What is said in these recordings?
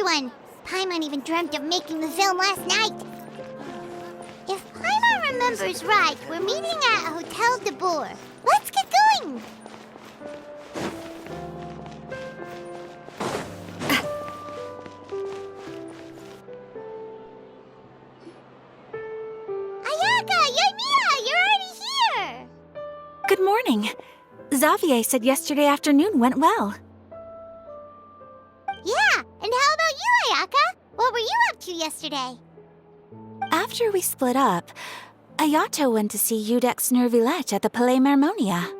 one. Paimon even dreamt of making the film last night. If Paimon remembers right, we're meeting at Hotel de Boer. Let's get going! Ayaka! Yoimiya! You're already here! Good morning. Xavier said yesterday afternoon went well. Yeah, and how about you, Ayaka? What were you up to yesterday? After we split up, Ayato went to see Udex Nervillet at the Palais Mermonia.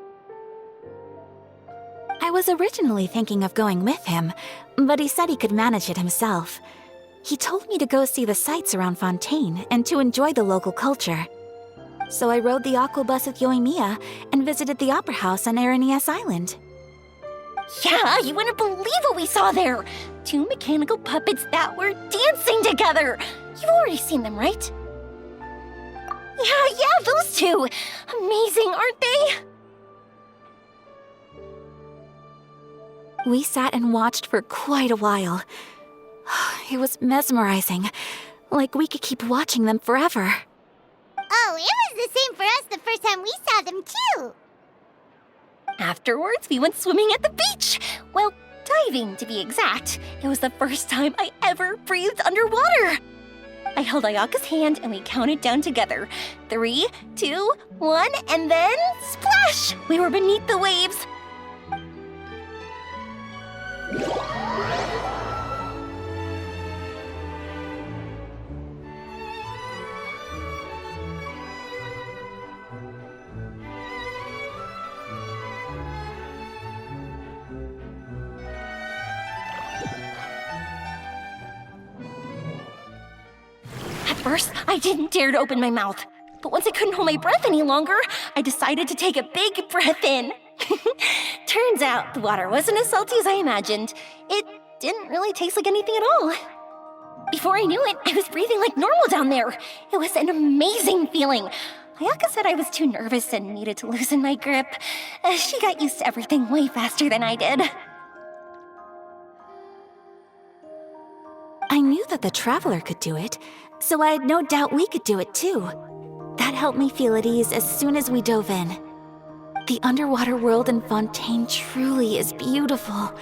I was originally thinking of going with him, but he said he could manage it himself. He told me to go see the sights around Fontaine and to enjoy the local culture. So I rode the aquabus with Yoimiya and visited the Opera House on Aranias Island. Yeah, you wouldn't believe what we saw there! 2 mechanical puppets that were dancing together! You've already seen them, right? Yeah, those two! Amazing, aren't they? We sat and watched for quite a while. It was mesmerizing, like we could keep watching them forever. Oh, it was the same for us the first time we saw them, too! Afterwards, we went swimming at the beach! Well, diving, to be exact. It was the first time I ever breathed underwater! I held Ayaka's hand and we counted down together. 3, 2, 1, and then splash! We were beneath the waves. At first, I didn't dare to open my mouth. But once I couldn't hold my breath any longer, I decided to take a big breath in. Turns out the water wasn't as salty as I imagined. It didn't really taste like anything at all. Before I knew it, I was breathing like normal down there. It was an amazing feeling. Ayaka said I was too nervous and needed to loosen my grip. She got used to everything way faster than I did. I knew that the Traveler could do it, so I had no doubt we could do it too. That helped me feel at ease as soon as we dove in. The underwater world in Fontaine truly is beautiful.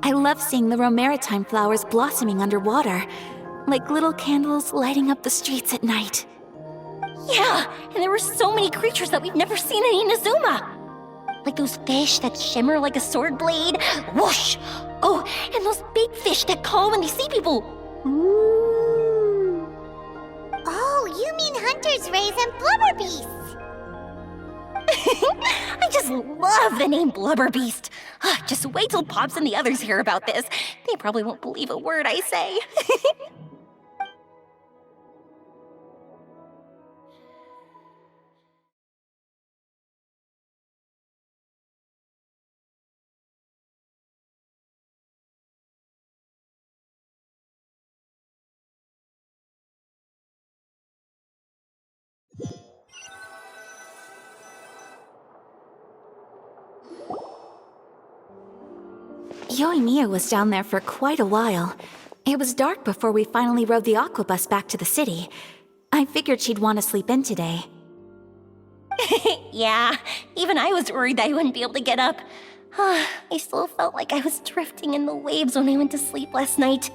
I love seeing the romaritime flowers blossoming underwater, like little candles lighting up the streets at night. Yeah, and there were so many creatures that we've never seen in Inazuma. Like those fish that shimmer like a sword blade. Whoosh! Oh, and those big fish that call when they see people. Ooh. Oh, you mean Hunter's Rays and Blubber Beasts! I just love the name Blubber Beast. Just wait till Pops and the others hear about this. They probably won't believe a word I say. Yoimiya was down there for quite a while. It was dark before we finally rode the aquabus back to the city. I figured she'd want to sleep in today. Yeah, even I was worried that I wouldn't be able to get up. I still felt like I was drifting in the waves when I went to sleep last night.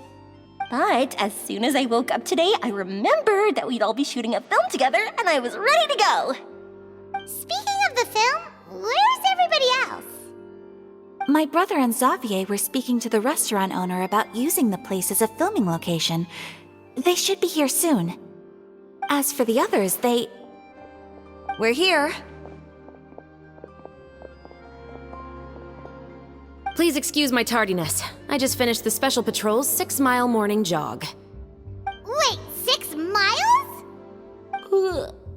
But as soon as I woke up today, I remembered that we'd all be shooting a film together, and I was ready to go. Speaking of the film, where's everybody else? My brother and Xavier were speaking to the restaurant owner about using the place as a filming location. They should be here soon. As for the others, We're here. Please excuse my tardiness. I just finished the Special Patrol's 6-mile morning jog. Wait, 6 miles?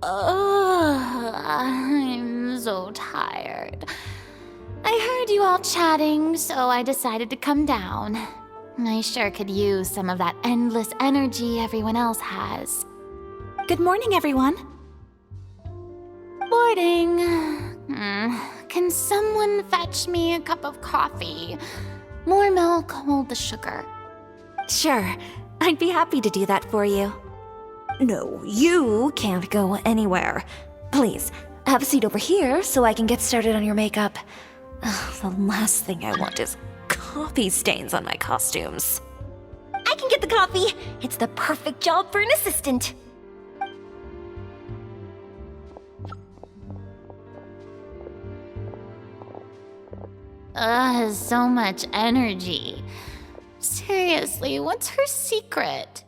I'm so tired. I heard you all chatting, so I decided to come down. I sure could use some of that endless energy everyone else has. Good morning, everyone. Boarding. Can someone fetch me a cup of coffee? More milk, hold the sugar. Sure, I'd be happy to do that for you. No, you can't go anywhere. Please, have a seat over here so I can get started on your makeup. Ugh, the last thing I want is coffee stains on my costumes. I can get the coffee. It's the perfect job for an assistant. So much energy. Seriously, what's her secret?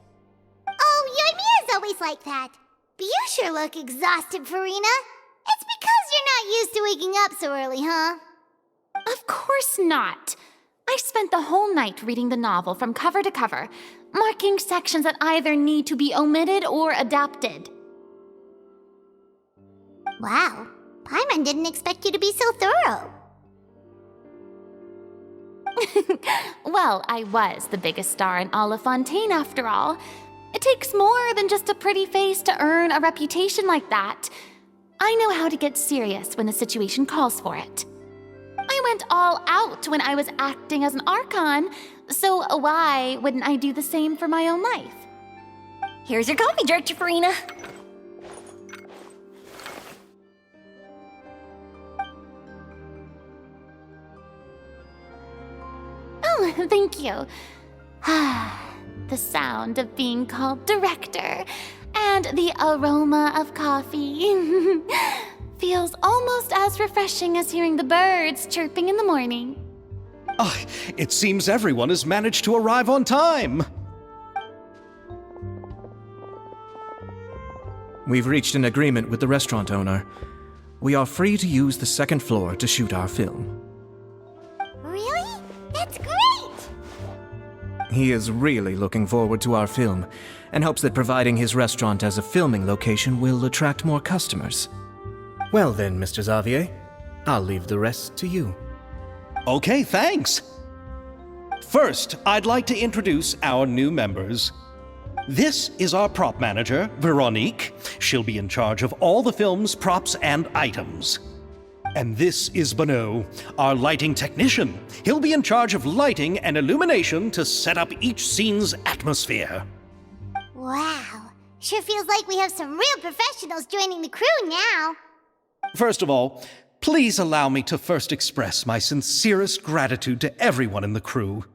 Oh, Yoimiya's always like that. But you sure look exhausted, Farina. It's because you're not used to waking up so early, huh? Of course not. I spent the whole night reading the novel from cover to cover, marking sections that either need to be omitted or adapted. Wow, Paimon didn't expect you to be so thorough. Well, I was the biggest star in all of Fontaine after all. It takes more than just a pretty face to earn a reputation like that. I know how to get serious when the situation calls for it. I went all out when I was acting as an Archon, so why wouldn't I do the same for my own life? Here's your coffee, Director Farina. Oh, thank you. The sound of being called director and the aroma of coffee feels almost as refreshing as hearing the birds chirping in the morning. It seems everyone has managed to arrive on time. We've reached an agreement with the restaurant owner. We are free to use the second floor to shoot our film. Really? That's great! He is really looking forward to our film and hopes that providing his restaurant as a filming location will attract more customers. Well then, Mr. Xavier, I'll leave the rest to you. Okay, thanks. First, I'd like to introduce our new members. This is our prop manager, Veronique. She'll be in charge of all the film's props and items. And this is Bonneau, our lighting technician. He'll be in charge of lighting and illumination to set up each scene's atmosphere. Wow, sure feels like we have some real professionals joining the crew now. First of all, please allow me to first express my sincerest gratitude to everyone in the crew.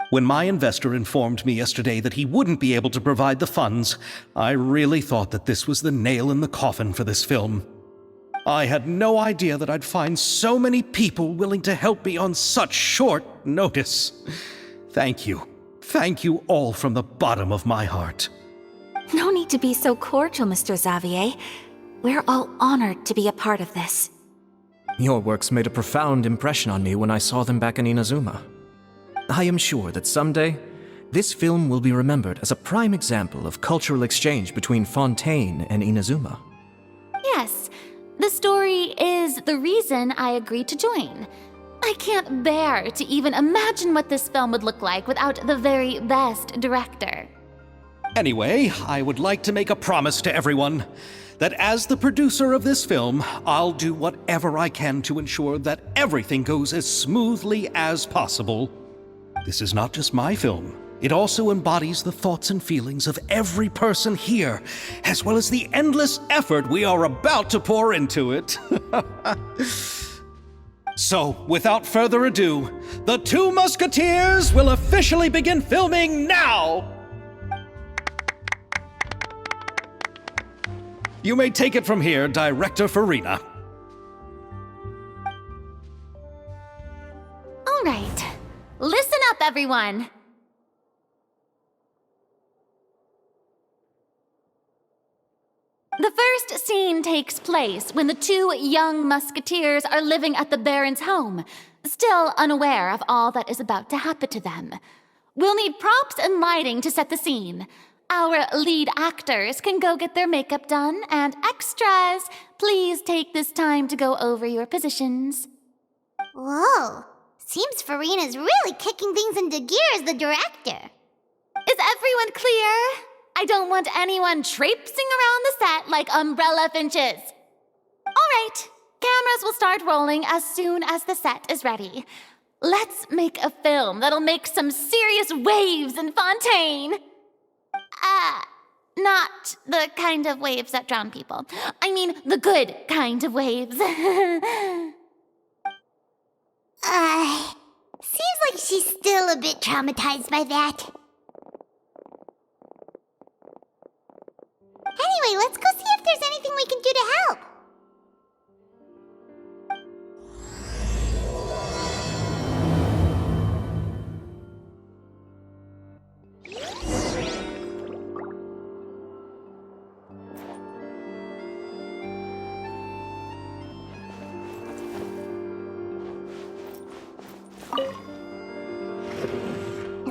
When my investor informed me yesterday that he wouldn't be able to provide the funds, I really thought that this was the nail in the coffin for this film. I had no idea that I'd find so many people willing to help me on such short notice. Thank you. Thank you all from the bottom of my heart. No need to be so cordial, Mr. Xavier. We're all honored to be a part of this. Your works made a profound impression on me when I saw them back in Inazuma. I am sure that someday, this film will be remembered as a prime example of cultural exchange between Fontaine and Inazuma. Yes, the story is the reason I agreed to join. I can't bear to even imagine what this film would look like without the very best director. Anyway, I would like to make a promise to everyone that as the producer of this film, I'll do whatever I can to ensure that everything goes as smoothly as possible. This is not just my film. It also embodies the thoughts and feelings of every person here, as well as the endless effort we are about to pour into it. So, without further ado, the Two Musketeers will officially begin filming now! You may take it from here, Director Farina. All right, listen up, everyone. The first scene takes place when the two young musketeers are living at the Baron's home, still unaware of all that is about to happen to them. We'll need props and lighting to set the scene. Our lead actors can go get their makeup done, and extras, please take this time to go over your positions. Whoa, seems Farina's really kicking things into gear as the director. Is everyone clear? I don't want anyone traipsing around the set like umbrella finches. All right, cameras will start rolling as soon as the set is ready. Let's make a film that'll make some serious waves in Fontaine. Not the kind of waves that drown people. I mean, the good kind of waves. Seems like she's still a bit traumatized by that. Anyway, let's go see if there's anything we can do to help.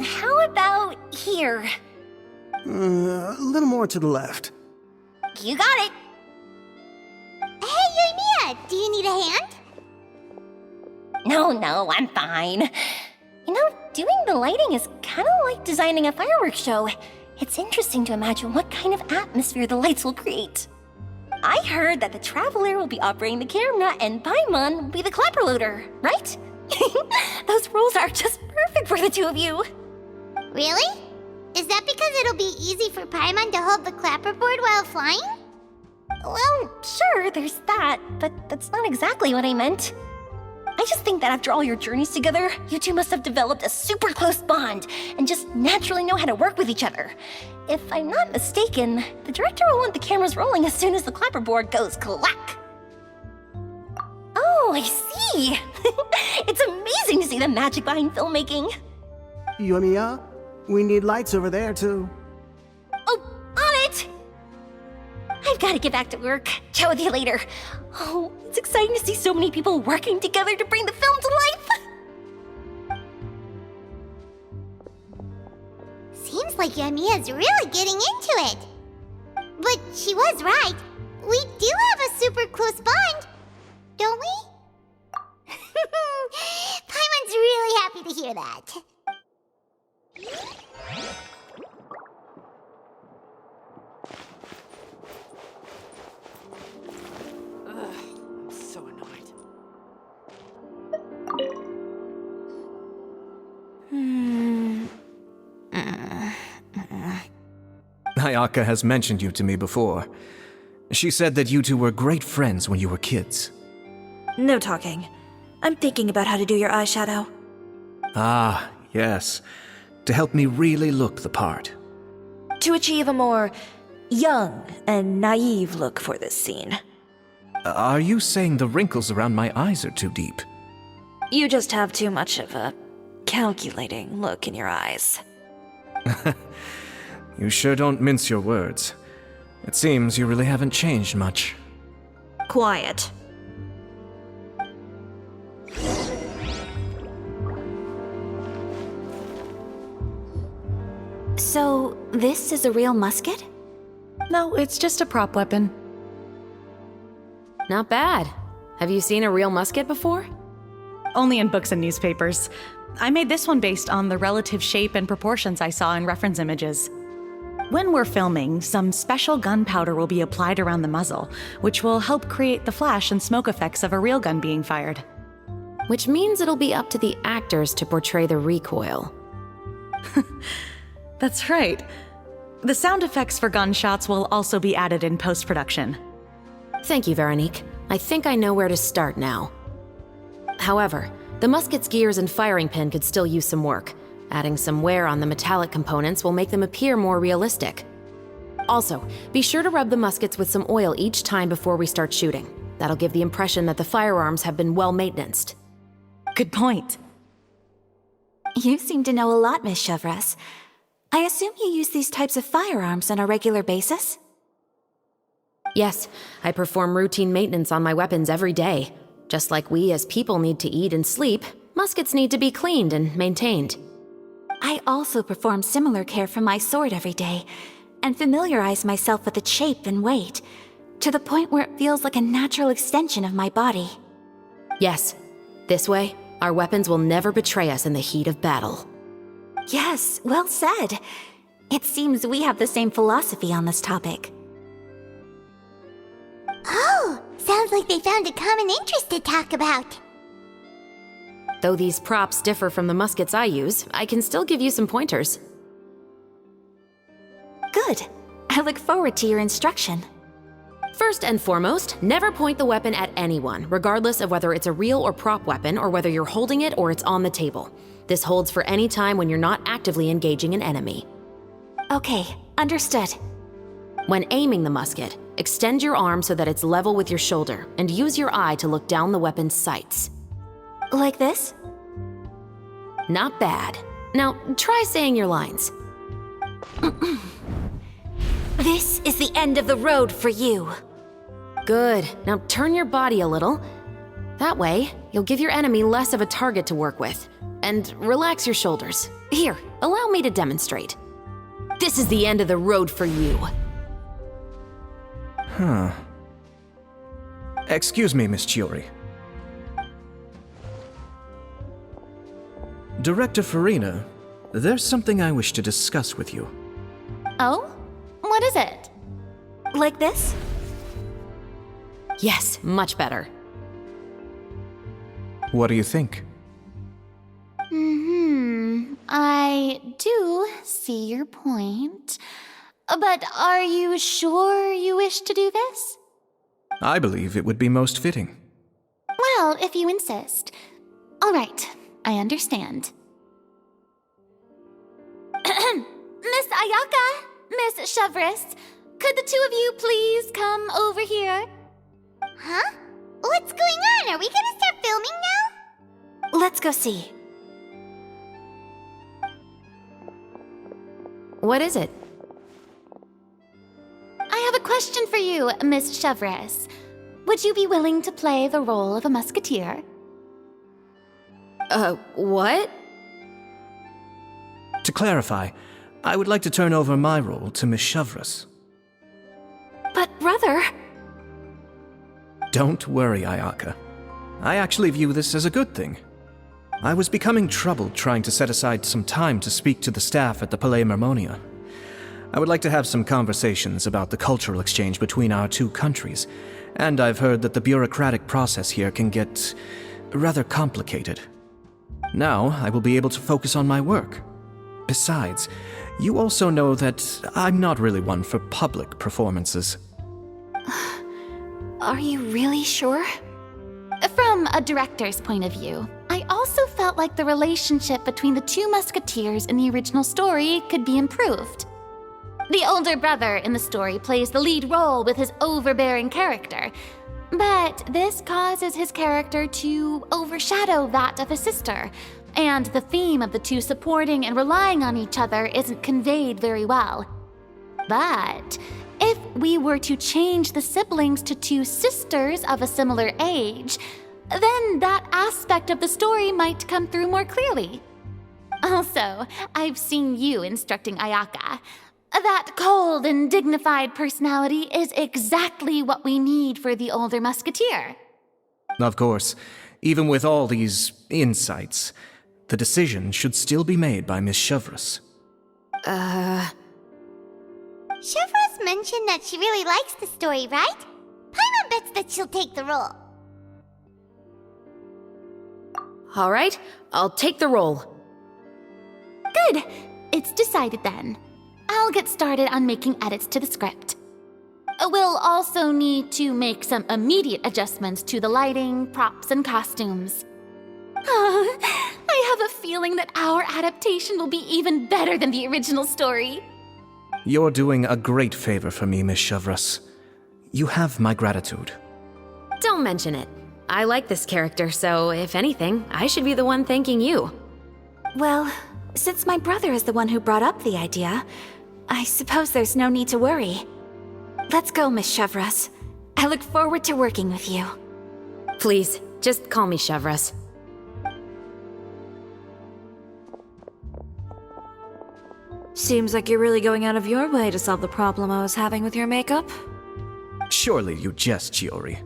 How about here? A little more to the left. You got it. Hey, Mia, do you need a hand? No, I'm fine. You know, doing the lighting is kind of like designing a fireworks show. It's interesting to imagine what kind of atmosphere the lights will create. I heard that the Traveler will be operating the camera and Paimon will be the clapper loader, right? Those roles are just perfect for the two of you. Really? Is that because it'll be easy for Paimon to hold the clapperboard while flying? Well, sure, there's that, but that's not exactly what I meant. I just think that after all your journeys together, you two must have developed a super close bond and just naturally know how to work with each other. If I'm not mistaken, the director will want the cameras rolling as soon as the clapperboard goes clack. Oh, I see. It's amazing to see the magic behind filmmaking. Yoimiya, we need lights over there, too. Oh, on it! I've got to get back to work. Chat with you later. Oh, it's exciting to see so many people working together to bring the film to life. Seems like Yoimiya's really getting into it. But she was right. We do have a super close bond, don't we? Paimon's really happy to hear that. I'm so annoyed. Ayaka has mentioned you to me before. She said that you two were great friends when you were kids. No talking. I'm thinking about how to do your eyeshadow. Ah, yes. To help me really look the part. To achieve a more young and naive look for this scene. Are you saying the wrinkles around my eyes are too deep? You just have too much of a calculating look in your eyes. You sure don't mince your words. It seems you really haven't changed much. Quiet. So, this is a real musket? No, it's just a prop weapon. Not bad. Have you seen a real musket before? Only in books and newspapers. I made this one based on the relative shape and proportions I saw in reference images. When we're filming, some special gunpowder will be applied around the muzzle, which will help create the flash and smoke effects of a real gun being fired. Which means it'll be up to the actors to portray the recoil. That's right. The sound effects for gunshots will also be added in post-production. Thank you, Veronique. I think I know where to start now. However, the musket's gears and firing pin could still use some work. Adding some wear on the metallic components will make them appear more realistic. Also, be sure to rub the muskets with some oil each time before we start shooting. That'll give the impression that the firearms have been well maintained. Good point. You seem to know a lot, Miss Chevres. I assume you use these types of firearms on a regular basis? Yes, I perform routine maintenance on my weapons every day. Just like we as people need to eat and sleep, muskets need to be cleaned and maintained. I also perform similar care for my sword every day, and familiarize myself with its shape and weight, to the point where it feels like a natural extension of my body. Yes, this way, our weapons will never betray us in the heat of battle. Yes, well said. It seems we have the same philosophy on this topic. Oh, sounds like they found a common interest to talk about. Though these props differ from the muskets I use, I can still give you some pointers. Good. I look forward to your instruction. First and foremost, never point the weapon at anyone, regardless of whether it's a real or prop weapon or whether you're holding it or it's on the table. This holds for any time when you're not actively engaging an enemy. Okay, understood. When aiming the musket, extend your arm so that it's level with your shoulder and use your eye to look down the weapon's sights. Like this? Not bad. Now, try saying your lines. This is the end of the road for you. Good. Now turn your body a little. That way, you'll give your enemy less of a target to work with. And relax your shoulders. Here, allow me to demonstrate. This is the end of the road for you. Huh. Excuse me, Miss Chiori. Director Farina, there's something I wish to discuss with you. Oh? What is it? Like this? Yes, much better. What do you think? I do see your point. But are you sure you wish to do this? I believe it would be most fitting. Well, if you insist. All right, I understand. Miss Ayaka, Miss Chevres, could the two of you please come over here? Huh? What's going on? Are we gonna start filming now? Let's go see. What is it? I have a question for you, Miss Chevres. Would you be willing to play the role of a musketeer? What? To clarify, I would like to turn over my role to Miss Chevres. But brother... Don't worry, Ayaka. I actually view this as a good thing. I was becoming troubled trying to set aside some time to speak to the staff at the Palais Mermonia. I would like to have some conversations about the cultural exchange between our two countries, and I've heard that the bureaucratic process here can get rather complicated. Now, I will be able to focus on my work. Besides, you also know that I'm not really one for public performances. Are you really sure? From a director's point of view, I also felt like the relationship between the two musketeers in the original story could be improved. The older brother in the story plays the lead role with his overbearing character, but this causes his character to overshadow that of his sister, and the theme of the two supporting and relying on each other isn't conveyed very well. But if we were to change the siblings to two sisters of a similar age, then that aspect of the story might come through more clearly. Also, I've seen you instructing Ayaka. That cold and dignified personality is exactly what we need for the older musketeer. Of course, even with all these insights, the decision should still be made by Miss Chevres. Chevres mentioned that she really likes the story, right? Paimon bets that she'll take the role. All right, I'll take the role. Good. It's decided then. I'll get started on making edits to the script. We'll also need to make some immediate adjustments to the lighting, props, and costumes. I have a feeling that our adaptation will be even better than the original story. You're doing a great favor for me, Miss Chevres. You have my gratitude. Don't mention it. I like this character, so if anything, I should be the one thanking you. Well, since my brother is the one who brought up the idea, I suppose there's no need to worry. Let's go, Miss Chevres. I look forward to working with you. Please, just call me Chevres. Seems like you're really going out of your way to solve the problem I was having with your makeup. Surely you jest, Chiori.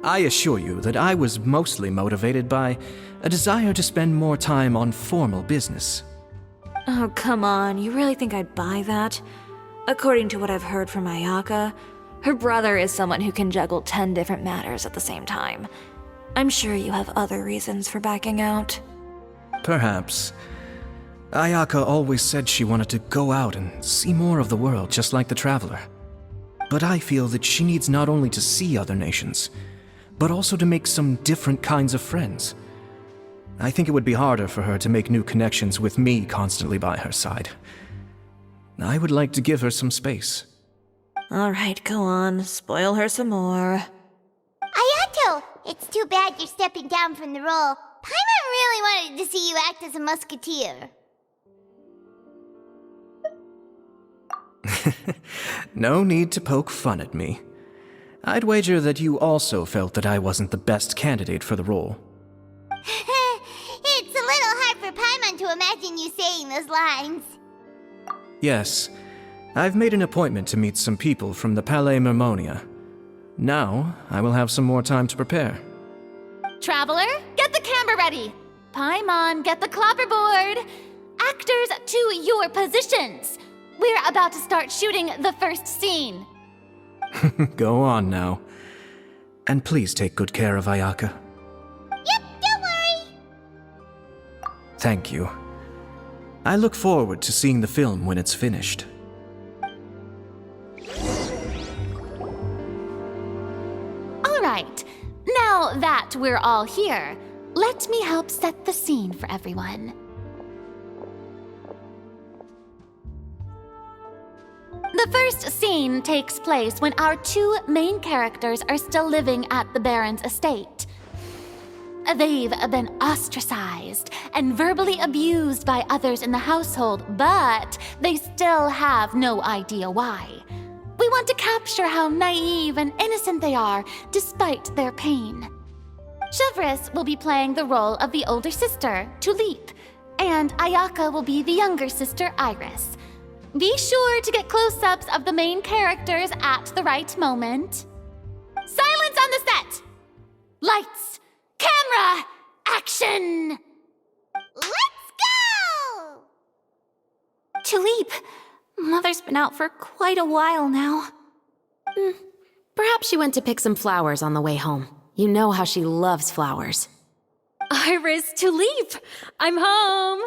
I assure you that I was mostly motivated by a desire to spend more time on formal business. Oh, come on. You really think I'd buy that? According to what I've heard from Ayaka, her brother is someone who can juggle 10 different matters at the same time. I'm sure you have other reasons for backing out. Perhaps. Ayaka always said she wanted to go out and see more of the world, just like the Traveler. But I feel that she needs not only to see other nations, but also to make some different kinds of friends. I think it would be harder for her to make new connections with me constantly by her side. I would like to give her some space. Alright, go on. Spoil her some more. Ayato! It's too bad you're stepping down from the role. Paimon really wanted to see you act as a musketeer. No need to poke fun at me. I'd wager that you also felt that I wasn't the best candidate for the role. It's a little hard for Paimon to imagine you saying those lines. Yes, I've made an appointment to meet some people from the Palais Mermonia. Now, I will have some more time to prepare. Traveler, get the camera ready. Paimon, get the clapperboard. Actors, to your positions. We're about to start shooting the first scene. Go on now. And please take good care of Ayaka. Yep, don't worry. Thank you. I look forward to seeing the film when it's finished. All right, now that we're all here, let me help set the scene for everyone. The first scene takes place when our two main characters are still living at the Baron's estate. They've been ostracized and verbally abused by others in the household, but they still have no idea why. We want to capture how naive and innocent they are despite their pain. Chevres will be playing the role of the older sister, Tulip, and Ayaka will be the younger sister, Iris. Be sure to get close-ups of the main characters at the right moment. Silence on the set! Lights! Camera! Action! Let's go! Tulip, Mother's been out for quite a while now. Perhaps she went to pick some flowers on the way home. You know how she loves flowers. Iris, Tulip, I'm home.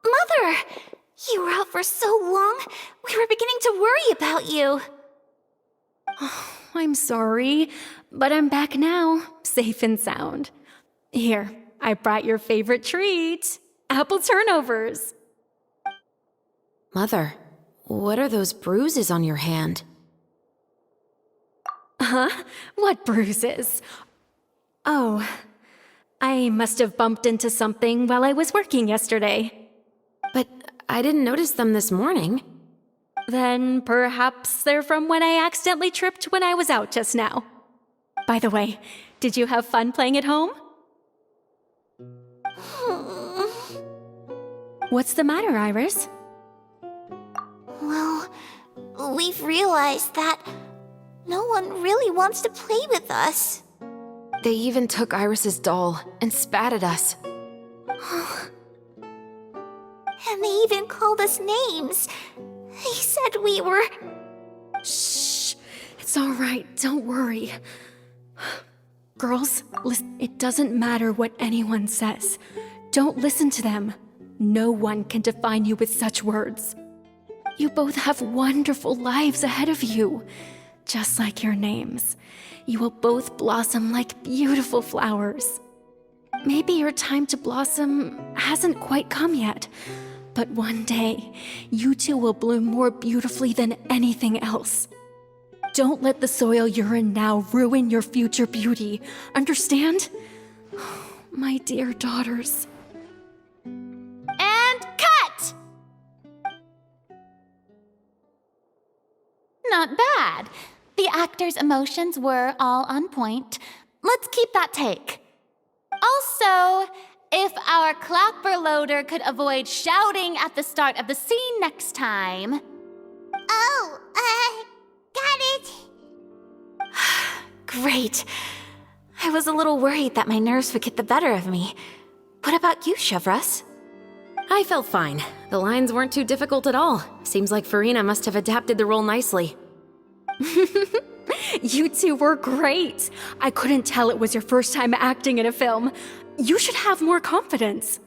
Mother! You were out for so long, we were beginning to worry about you. Oh, I'm sorry, but I'm back now, safe and sound. Here, I brought your favorite treat, apple turnovers. Mother, what are those bruises on your hand? Huh? What bruises? Oh, I must have bumped into something while I was working yesterday. But I didn't notice them this morning. Then perhaps they're from when I accidentally tripped when I was out just now. By the way, did you have fun playing at home? What's the matter, Iris? Well, we've realized that no one really wants to play with us. They even took Iris's doll and spat at us. And they even called us names. They said we were... Shh. It's all right. Don't worry. Girls, listen. It doesn't matter what anyone says. Don't listen to them. No one can define you with such words. You both have wonderful lives ahead of you. Just like your names. You will both blossom like beautiful flowers. Maybe your time to blossom hasn't quite come yet. But one day, you two will bloom more beautifully than anything else. Don't let the soil you're in now ruin your future beauty. Understand? My dear daughters. And cut! Not bad. The actors' emotions were all on point. Let's keep that take. Also, if our clapper loader could avoid shouting at the start of the scene next time. Oh, got it. Great. I was a little worried that my nerves would get the better of me. What about you, Chevres? I felt fine. The lines weren't too difficult at all. Seems like Farina must have adapted the role nicely. You two were great. I couldn't tell it was your first time acting in a film. You should have more confidence.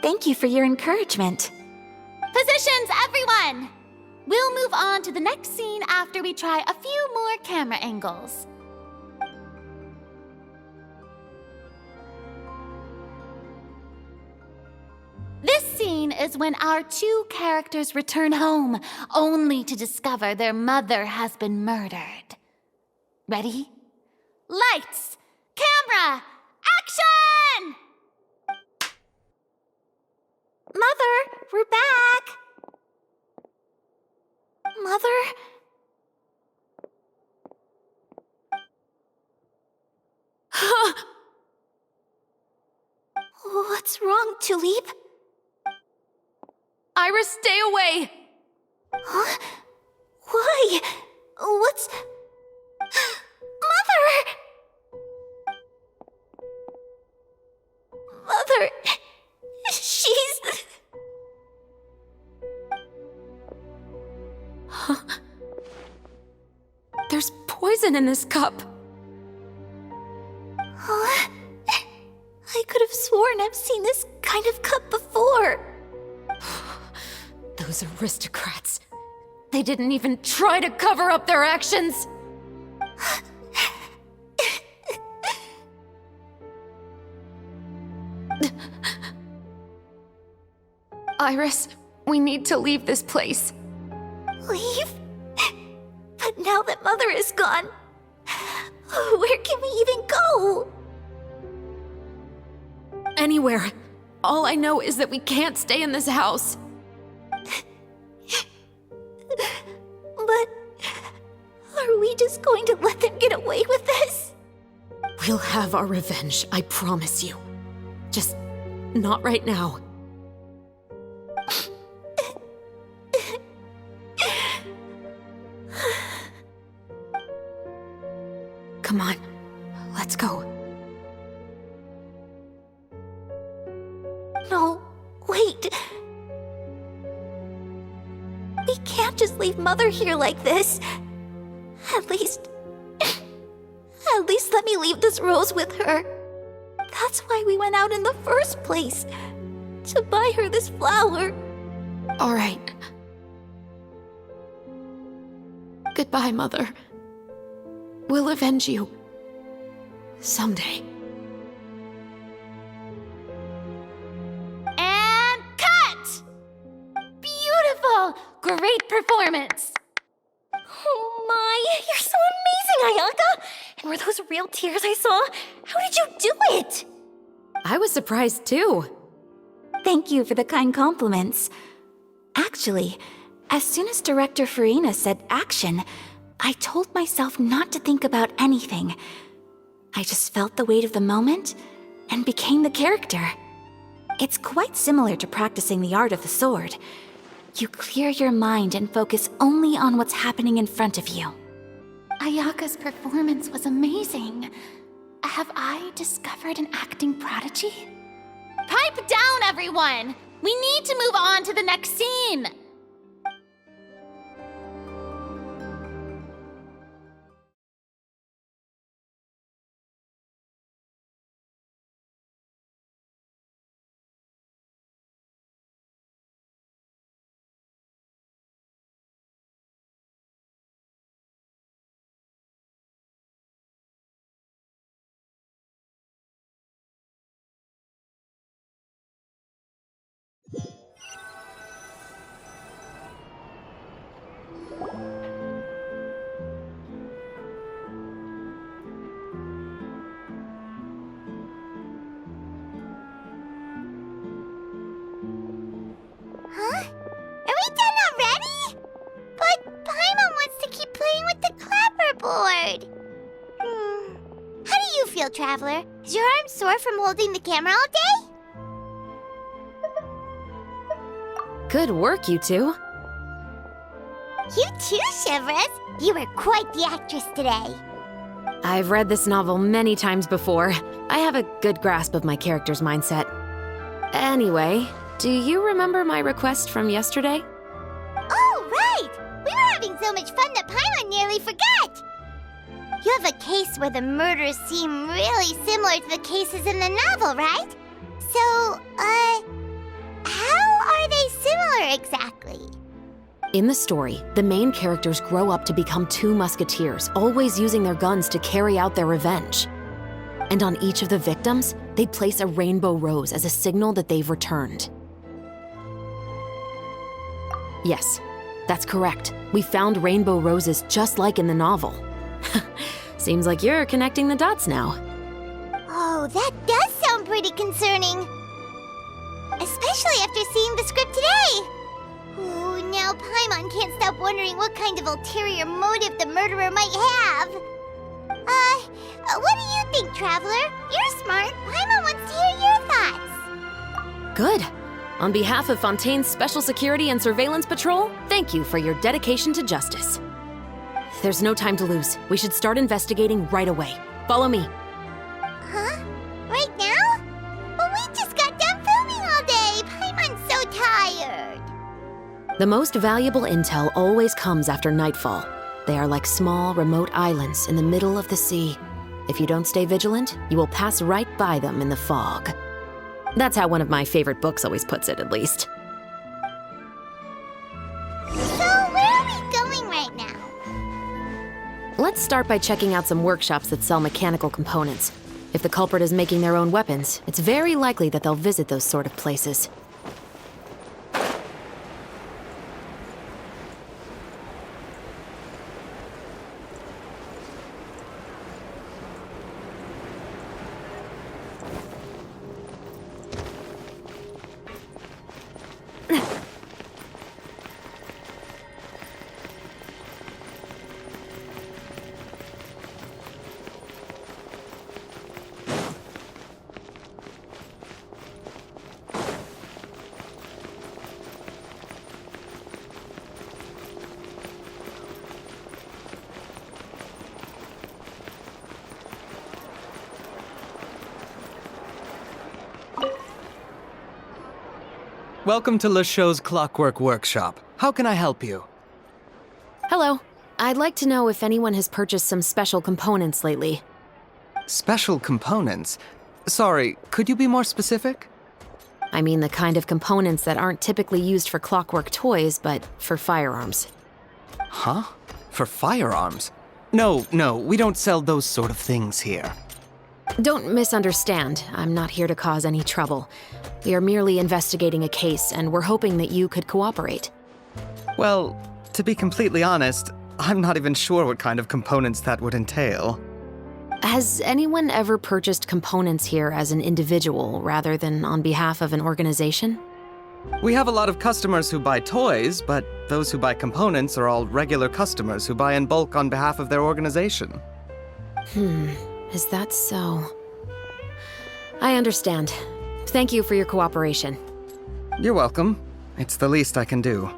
Thank you for your encouragement. Positions, everyone! We'll move on to the next scene after we try a few more camera angles. This scene is when our two characters return home, only to discover their mother has been murdered. Ready? Lights! Camera! Action! Mother, we're back! Mother? What's wrong, Tulip? Iris, stay away! Huh? Why? What's... Mother! Mother... She's... There's poison in this cup. Huh? I could have sworn I've seen this kind of cup before. Those aristocrats. They didn't even try to cover up their actions. Iris, we need to leave this place. Leave? But now that Mother is gone, where can we even go? Anywhere. All I know is that we can't stay in this house. But are we just going to let them get away with this? We'll have our revenge, I promise you. Just not right now. Come on, let's go. No, wait. We can't just leave Mother here like this. At least let me leave this rose with her. That's why we went out in the first place. To buy her this flower. All right. Goodbye, Mother. We'll avenge you. Someday. And cut! Beautiful! Great performance! Oh my, you're so amazing, Ayaka! And were those real tears I saw? How did you do it? I was surprised too. Thank you for the kind compliments. Actually, as soon as Director Farina said action, I told myself not to think about anything. I just felt the weight of the moment and became the character. It's quite similar to practicing the art of the sword. You clear your mind and focus only on what's happening in front of you. Ayaka's performance was amazing. Have I discovered an acting prodigy? Pipe down, everyone! We need to move on to the next scene! Huh? Are we done already? But Paimon wants to keep playing with the clapperboard. How do you feel, Traveler? Is your arm sore from holding the camera all day? Good work, you two. You too, Shivers. You were quite the actress today. I've read this novel many times before. I have a good grasp of my character's mindset. Anyway, do you remember my request from yesterday? Oh, right! We were having so much fun that Paimon nearly forgot. You have a case where the murders seem really similar to the cases in the novel, right? So, how are they similar exactly? In the story, the main characters grow up to become two musketeers, always using their guns to carry out their revenge. And on each of the victims, they place a rainbow rose as a signal that they've returned. Yes, that's correct. We found rainbow roses just like in the novel. Seems like you're connecting the dots now. Oh, that does sound pretty concerning. Especially after seeing the script today. Ooh, now Paimon can't stop wondering what kind of ulterior motive the murderer might have. What do you think, Traveler? You're smart. Paimon wants to hear your thoughts. Good. On behalf of Fontaine's Special Security and Surveillance Patrol, thank you for your dedication to justice. There's no time to lose. We should start investigating right away. Follow me. Huh? Right now? But we just got done filming all day. Paimon's so tired. The most valuable intel always comes after nightfall. They are like small, remote islands in the middle of the sea. If you don't stay vigilant, you will pass right by them in the fog. That's how one of my favorite books always puts it, at least. So, where are we going right now? Let's start by checking out some workshops that sell mechanical components. If the culprit is making their own weapons, it's very likely that they'll visit those sort of places. Welcome to Le Show's Clockwork Workshop. How can I help you? Hello. I'd like to know if anyone has purchased some special components lately. Special components? Sorry, could you be more specific? I mean the kind of components that aren't typically used for clockwork toys, but for firearms. Huh? For firearms? No, we don't sell those sort of things here. Don't misunderstand. I'm not here to cause any trouble. We are merely investigating a case, and we're hoping that you could cooperate. Well, to be completely honest, I'm not even sure what kind of components that would entail. Has anyone ever purchased components here as an individual rather than on behalf of an organization? We have a lot of customers who buy toys, but those who buy components are all regular customers who buy in bulk on behalf of their organization. Is that so? I understand. Thank you for your cooperation. You're welcome. It's the least I can do.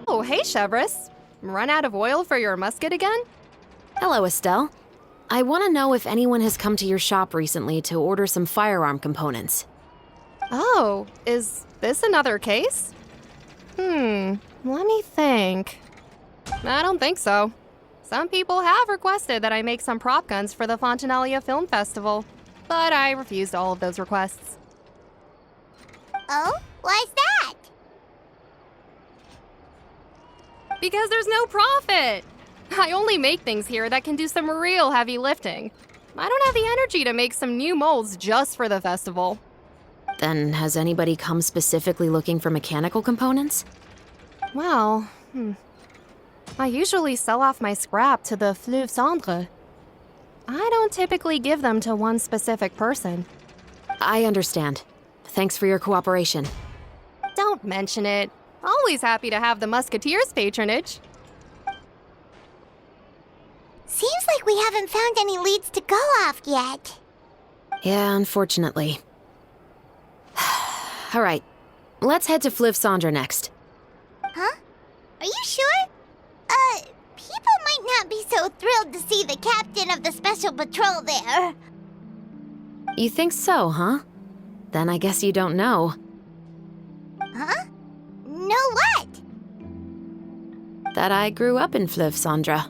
Oh, hey, Chevris. Run out of oil for your musket again? Hello, Estelle. I want to know if anyone has come to your shop recently to order some firearm components. Oh, is this another case? Let me think. I don't think so. Some people have requested that I make some prop guns for the Fontanalia Film Festival, but I refused all of those requests. Oh? Why's that? Because there's no profit! I only make things here that can do some real heavy lifting. I don't have the energy to make some new molds just for the festival. Then has anybody come specifically looking for mechanical components? Well, I usually sell off my scrap to the fleuve cendre. I don't typically give them to one specific person. I understand. Thanks for your cooperation. Don't mention it. Always happy to have the Musketeers' patronage. Seems like we haven't found any leads to go off yet. Yeah, unfortunately. All right, let's head to Fleuve Cendre next. Huh? Are you sure? People might not be so thrilled to see the captain of the special patrol there. You think so, huh? Then I guess you don't know. Huh? Know what? That I grew up in Fleuve Cendre.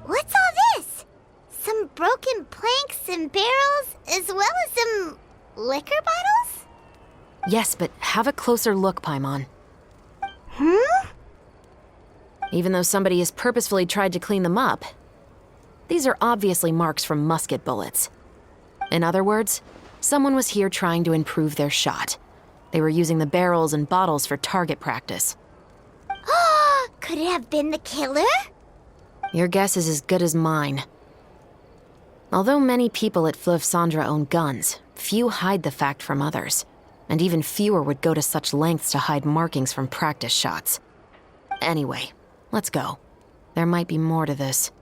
What's all this? Some broken planks and barrels, as well as some liquor bottles? Yes, but have a closer look, Paimon. Even though somebody has purposefully tried to clean them up, these are obviously marks from musket bullets. In other words, someone was here trying to improve their shot. They were using the barrels and bottles for target practice. Could it have been the killer? Your guess is as good as mine. Although many people at Fleuve Cendre own guns, few hide the fact from others. And even fewer would go to such lengths to hide markings from practice shots. Anyway, let's go. There might be more to this.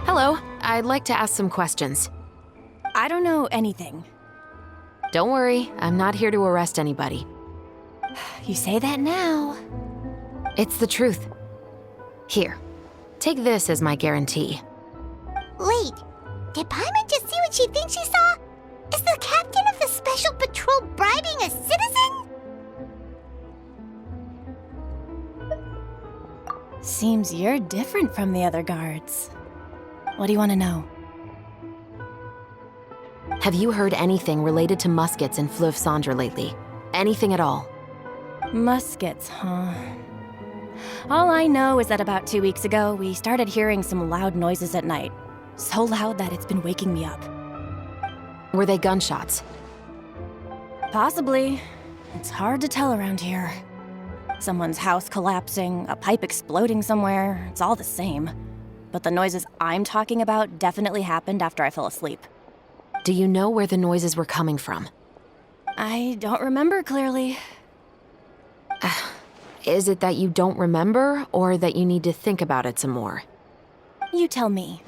Hello, I'd like to ask some questions. I don't know anything. Don't worry, I'm not here to arrest anybody. You say that now. It's the truth. Here, take this as my guarantee. Wait, did Paimon just see what she thinks she saw? Is the captain of the special patrol bribing a citizen? Seems you're different from the other guards. What do you want to know? Have you heard anything related to muskets in Fleuve Cendre lately? Anything at all? Muskets, huh? All I know is that about 2 weeks ago, we started hearing some loud noises at night. So loud that it's been waking me up. Were they gunshots? Possibly. It's hard to tell around here. Someone's house collapsing, a pipe exploding somewhere, it's all the same. But the noises I'm talking about definitely happened after I fell asleep. Do you know where the noises were coming from? I don't remember clearly. Is it that you don't remember, or that you need to think about it some more? You tell me.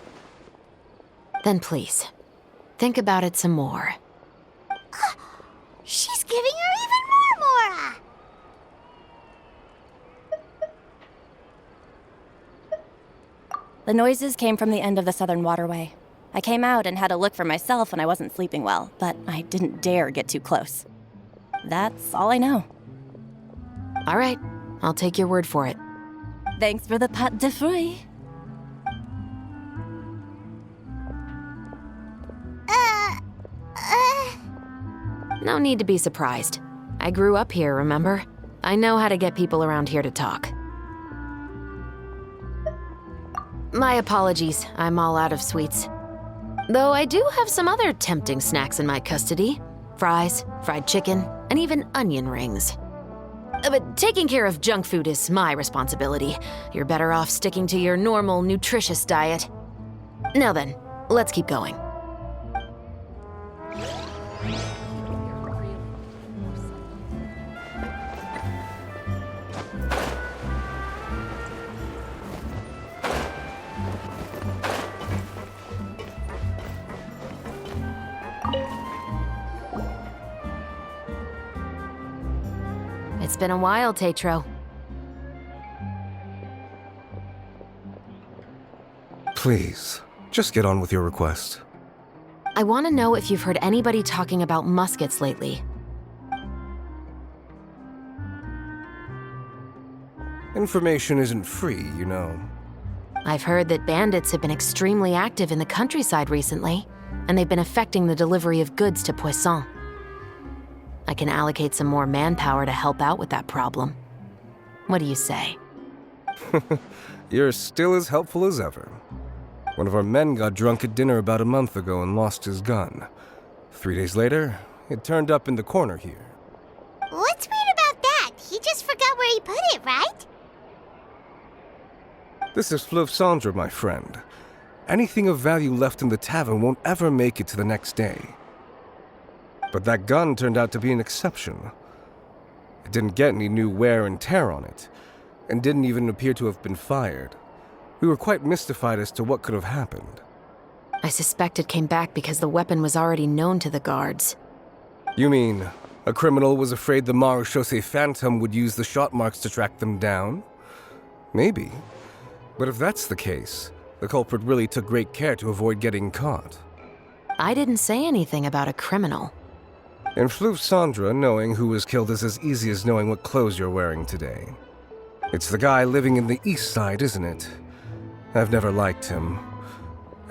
Then please, think about it some more. She's giving her even The noises came from the end of the Southern Waterway. I came out and had a look for myself when I wasn't sleeping well, but I didn't dare get too close. That's all I know. All right, I'll take your word for it. Thanks for the pâte de fruits. No need to be surprised. I grew up here, remember? I know how to get people around here to talk. My apologies, I'm all out of sweets. Though I do have some other tempting snacks in my custody. Fries, fried chicken, and even onion rings. But taking care of junk food is my responsibility. You're better off sticking to your normal, nutritious diet. Now then, let's keep going. It's been a while, Tetro. Please, just get on with your request. I want to know if you've heard anybody talking about muskets lately. Information isn't free, you know. I've heard that bandits have been extremely active in the countryside recently, and they've been affecting the delivery of goods to Poisson. I can allocate some more manpower to help out with that problem. What do you say? You're still as helpful as ever. One of our men got drunk at dinner about a month ago and lost his gun. 3 days later, it turned up in the corner here. What's weird about that? He just forgot where he put it, right? This is Fleuve Cendre, my friend. Anything of value left in the tavern won't ever make it to the next day. But that gun turned out to be an exception. It didn't get any new wear and tear on it, and didn't even appear to have been fired. We were quite mystified as to what could have happened. I suspect it came back because the weapon was already known to the guards. You mean, a criminal was afraid the Marechaussee Phantom would use the shot marks to track them down? Maybe. But if that's the case, the culprit really took great care to avoid getting caught. I didn't say anything about a criminal. In Fleuve Cendre, knowing who was killed is as easy as knowing what clothes you're wearing today. It's the guy living in the east side, isn't it? I've never liked him.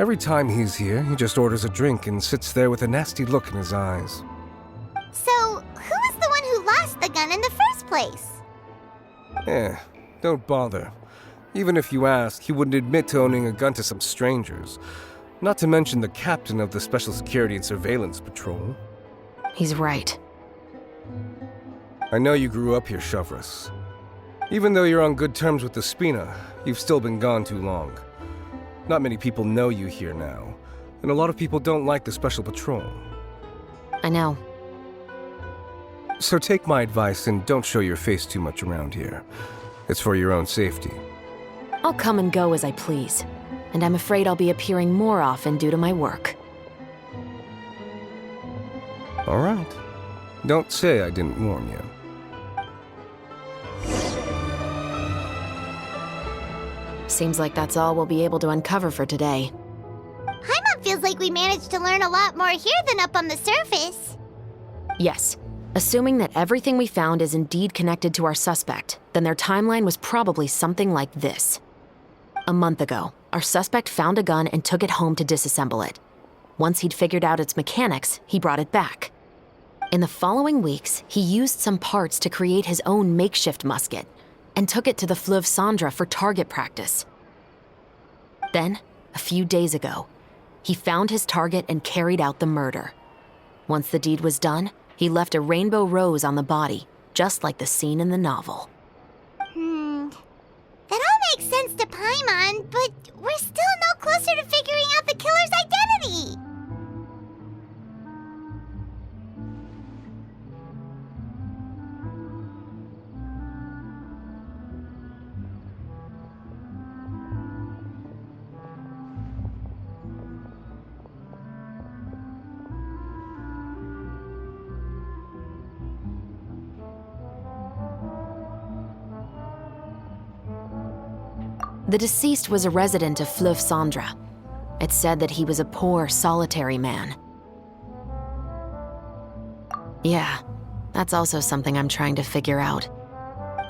Every time he's here, he just orders a drink and sits there with a nasty look in his eyes. So, who was the one who lost the gun in the first place? Don't bother. Even if you ask, he wouldn't admit to owning a gun to some strangers. Not to mention the captain of the Special Security and Surveillance Patrol. He's right. I know you grew up here, Chevreuse. Even though you're on good terms with the Spina, you've still been gone too long. Not many people know you here now, and a lot of people don't like the Special Patrol. I know. So take my advice and don't show your face too much around here. It's for your own safety. I'll come and go as I please, and I'm afraid I'll be appearing more often due to my work. All right. Don't say I didn't warn you. Seems like that's all we'll be able to uncover for today. Paimon feels like we managed to learn a lot more here than up on the surface. Yes. Assuming that everything we found is indeed connected to our suspect, then their timeline was probably something like this. A month ago, our suspect found a gun and took it home to disassemble it. Once he'd figured out its mechanics, he brought it back. In the following weeks, he used some parts to create his own makeshift musket and took it to the Fleuve Cendre for target practice. Then, a few days ago, he found his target and carried out the murder. Once the deed was done, he left a rainbow rose on the body, just like the scene in the novel. That all makes sense to Paimon, but we're still no closer to figuring out the killer's identity. The deceased was a resident of Fleuve Cendre. It said that he was a poor, solitary man. Yeah, that's also something I'm trying to figure out.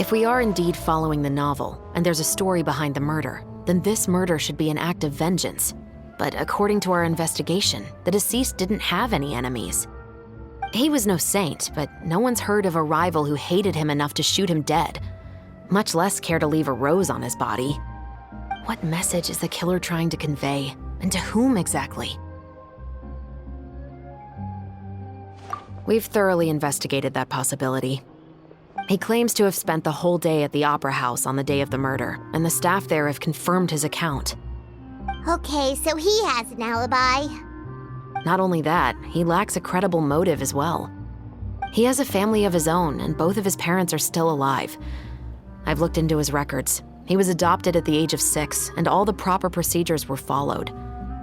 If we are indeed following the novel, and there's a story behind the murder, then this murder should be an act of vengeance. But according to our investigation, the deceased didn't have any enemies. He was no saint, but no one's heard of a rival who hated him enough to shoot him dead, much less care to leave a rose on his body. What message is the killer trying to convey, and to whom exactly? We've thoroughly investigated that possibility. He claims to have spent the whole day at the Opera House on the day of the murder, and the staff there have confirmed his account. Okay, so he has an alibi. Not only that, he lacks a credible motive as well. He has a family of his own, and both of his parents are still alive. I've looked into his records. He was adopted at the age of 6, and all the proper procedures were followed.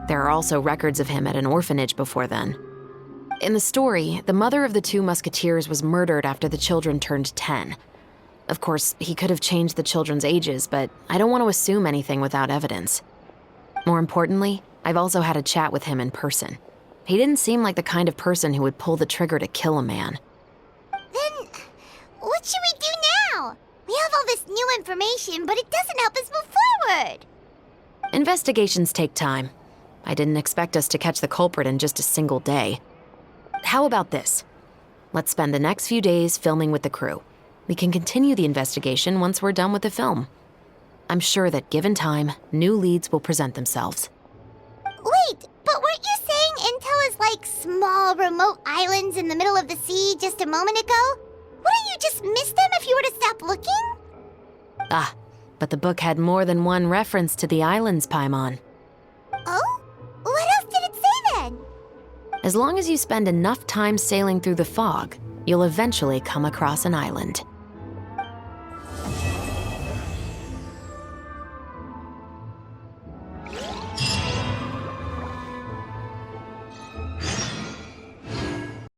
There are also records of him at an orphanage before then. In the story, the mother of the 2 musketeers was murdered after the children turned 10. Of course, he could have changed the children's ages, but I don't want to assume anything without evidence. More importantly, I've also had a chat with him in person. He didn't seem like the kind of person who would pull the trigger to kill a man. Then, what should we do now? We have all this new information, but it doesn't help us move forward. Investigations take time. I didn't expect us to catch the culprit in just a single day. How about this? Let's spend the next few days filming with the crew. We can continue the investigation once we're done with the film. I'm sure that given time, new leads will present themselves. Wait, but weren't you saying Intel is like small, remote islands in the middle of the sea just a moment ago? Wouldn't you just miss them if you were to stop looking? Ah, but the book had more than one reference to the islands, Paimon. Oh? What else did it say then? As long as you spend enough time sailing through the fog, you'll eventually come across an island.